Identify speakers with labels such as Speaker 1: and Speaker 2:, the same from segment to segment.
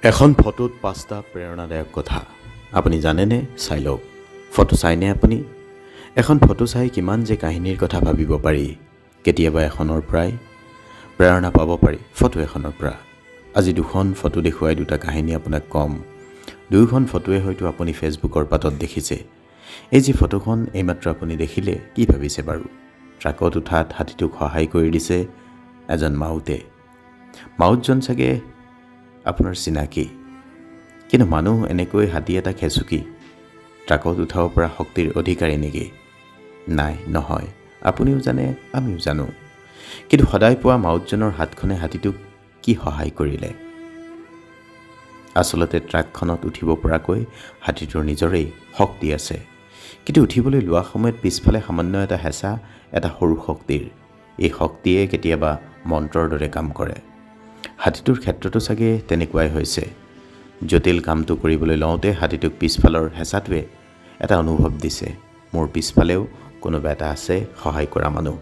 Speaker 1: এখন ফটোত 5টা প্ৰেৰণাদায়ক কথা আপুনি জানেনে? চাই লওক। ফটো চাইনে আপুনি? এখন ফটো চাই কিমান যে কাহিনীৰ কথা ভাবিব পাৰি। কেতিয়াবা এখনৰ পৰাই প্ৰেৰণা পাব পাৰি ফটো এখনৰ পৰা। আজি দুখন ফটো দেখুৱাই দুটা কাহিনী আপোনাক কম। দুয়োখন ফটোৱে হয়তো আপুনি ফেচবুকৰ পাতত দেখিছে। এই যি ফটোখন এইমাত্ৰ আপুনি দেখিলে, কি ভাবিছে বাৰু? ট্ৰাকত উঠাত হাতীটোক সহায় কৰি দিছে এজন মাউতে। মাউতজন চাগে আপোনাৰ চিনাকি। কিন্তু মানুহ এনেকৈ হাতী এটা খেচুকি ট্ৰাকত উঠাব পৰা শক্তিৰ অধিকাৰী নেকি? নাই, নহয়। আপুনিও জানে, আমিও জানো। কিন্তু সদায় পোৱা মাউতজনৰ হাতখনে হাতীটোক কি সহায় কৰিলে? আচলতে ট্ৰাকখনত উঠিব পৰাকৈ হাতীটোৰ নিজৰেই শক্তি আছে। কিন্তু উঠিবলৈ লোৱা সময়ত পিছফালে সামান্য এটা হেঁচা, এটা সৰু শক্তিৰ। এই শক্তিয়ে কেতিয়াবা মন্ত্ৰৰ দৰে কাম কৰে। হাতীটোৰ ক্ষেত্ৰতো চাগে তেনেকুৱাই হৈছে। জটিল কামটো কৰিবলৈ লওঁতে হাতীটোক পিছফালৰ হেঁচাটোৱে এটা অনুভৱ দিছে, মোৰ পিছফালেও কোনোবা এটা আছে সহায় কৰা মানুহ।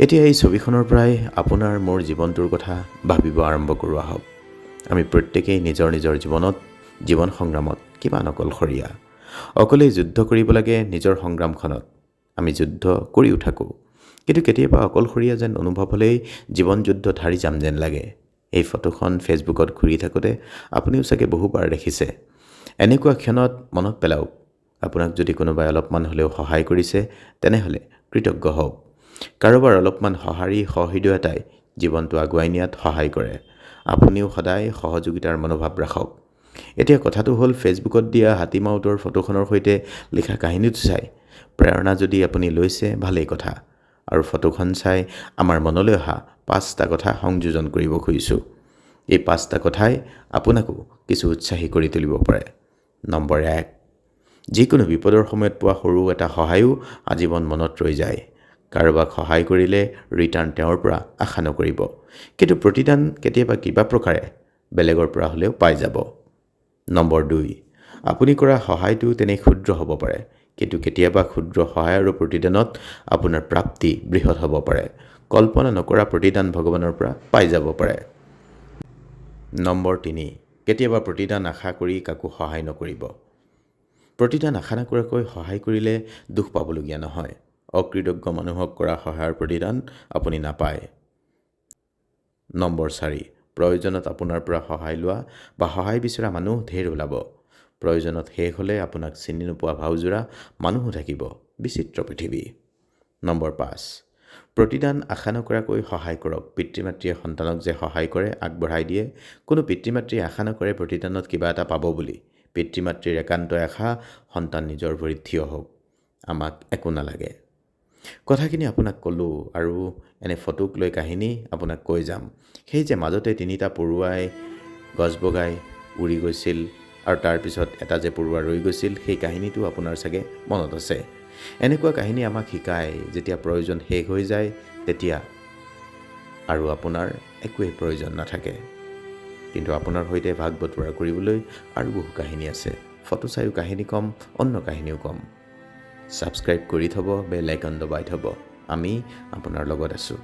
Speaker 1: এতিয়া এই ছবিখনৰ পৰাই আপোনাৰ মোৰ জীৱনটোৰ কথা ভাবিব আৰম্ভ কৰোঁ আহক। আমি প্ৰত্যেকেই নিজৰ নিজৰ জীৱন সংগ্ৰামত কিমান অকলশৰীয়া। অকলেই যুদ্ধ কৰিব লাগে নিজৰ সংগ্ৰামখনত। আমি যুদ্ধ কৰিও থাকোঁ। কিন্তু কেতিয়াবা অকলশৰীয়া যেন অনুভৱ হ'লেই জীৱন যুদ্ধত হাৰি যাম যেন লাগে। এই ফটোখন ফেচবুকত ঘূৰি থাকোঁতে আপুনিও চাগে বহুবাৰ দেখিছে। এনেকুৱা ক্ষণত মনত পেলাওক, আপোনাক যদি কোনোবাই অলপমান হ'লেও সহায় কৰিছে, তেনেহ'লে কৃতজ্ঞ হওক। কাৰোবাৰ অলপমান সহৃদয়তাই জীৱনটো আগুৱাই নিয়াত সহায় কৰে। আপুনিও সদায় সহযোগিতাৰ মনোভাৱ ৰাখক। এতিয়া কথাটো হ'ল, ফেচবুকত দিয়া হাতী মাউতৰ ফটোখনৰ সৈতে লিখা কাহিনীটো চাই প্ৰেৰণা যদি আপুনি লৈছে, ভালেই কথা। আৰু ফটোখন চাই আমাৰ মনলৈ অহা 5টা কথা সংযোজন কৰিব খুজিছোঁ। এই 5টা কথাই আপোনাকো কিছু উৎসাহী কৰি তুলিব পাৰে। নম্বৰ 1, যিকোনো বিপদৰ সময়ত পোৱা সৰু এটা সহায়ো আজীৱন মনত ৰৈ যায়। কাৰোবাক সহায় কৰিলে ৰিটাৰ্ণ তেওঁৰ পৰা আশা নকৰিব। কিন্তু প্ৰতিদান কেতিয়াবা কিবা প্ৰকাৰে বেলেগৰ পৰা হ'লেও পাই যাব। নম্বৰ 2, আপুনি কৰা সহায়টো তেনেই ক্ষুদ্ৰ হ'ব পাৰে, কিন্তু কেতিয়াবা ক্ষুদ্ৰ সহায় আৰু প্ৰতিদানত আপোনাৰ প্ৰাপ্তি বৃহৎ হ'ব পাৰে। কল্পনা নকৰা প্ৰতিদান ভগৱানৰ পৰা পাই যাব পাৰে। নম্বৰ 3, কেতিয়াবা প্ৰতিদান আশা কৰি কাকো সহায় নকৰিব। প্ৰতিদান আশা নকৰাকৈ সহায় কৰিলে দুখ পাবলগীয়া নহয়। অকৃতজ্ঞ মানুহক কৰা সহায়ৰ প্ৰতিদান আপুনি নাপায়। নম্বৰ 4, প্ৰয়োজনত আপোনাৰ পৰা সহায় লোৱা বা সহায় বিচৰা মানুহ ঢেৰ ওলাব। প্ৰয়োজনত শেষ হ'লে আপোনাক চিনি নোপোৱা ভাওজোৰা মানুহো থাকিব। বিচিত্ৰ পৃথিৱী। নম্বৰ 5, প্ৰতিদান আশা নকৰাকৈ সহায় কৰক। পিতৃ মাতৃয়ে সন্তানক যে সহায় কৰে, আগবঢ়াই দিয়ে, কোনো পিতৃ মাতৃয়ে আশা নকৰে প্ৰতিদানত কিবা এটা পাব বুলি। পিতৃ মাতৃৰ একান্ত আশা, সন্তান নিজৰ ভৰিত থিয় হওক, আমাক একো নালাগে। কথাখিনি আপোনাক ক'লোঁ, আৰু এনে ফটোক লৈ কাহিনী আপোনাক কৈ যাম। সেই যে মাজতে 3টা পৰুৱাই গছ বগাই উৰি গৈছিল আৰু তাৰপিছত এটা যে পৰুৱা ৰৈ গৈছিল, সেই কাহিনীটো আপোনাৰ চাগে মনত আছে। এনেকুৱা কাহিনী আমাক শিকায়, যেতিয়া প্ৰয়োজন শেষ হৈ যায়, তেতিয়া আৰু আপোনাৰ একোৱেই প্ৰয়োজন নাথাকে। কিন্তু আপোনাৰ সৈতে ভাগ বতৰা কৰিবলৈ আৰু বহু কাহিনী আছে। ফটো চাইও কাহিনী কম, অন্য কাহিনীও কম। ছাবস্ক্ৰাইব কৰি থ'ব, বেল আইকন দবাই থ'ব। আমি আপোনাৰ লগত আছোঁ।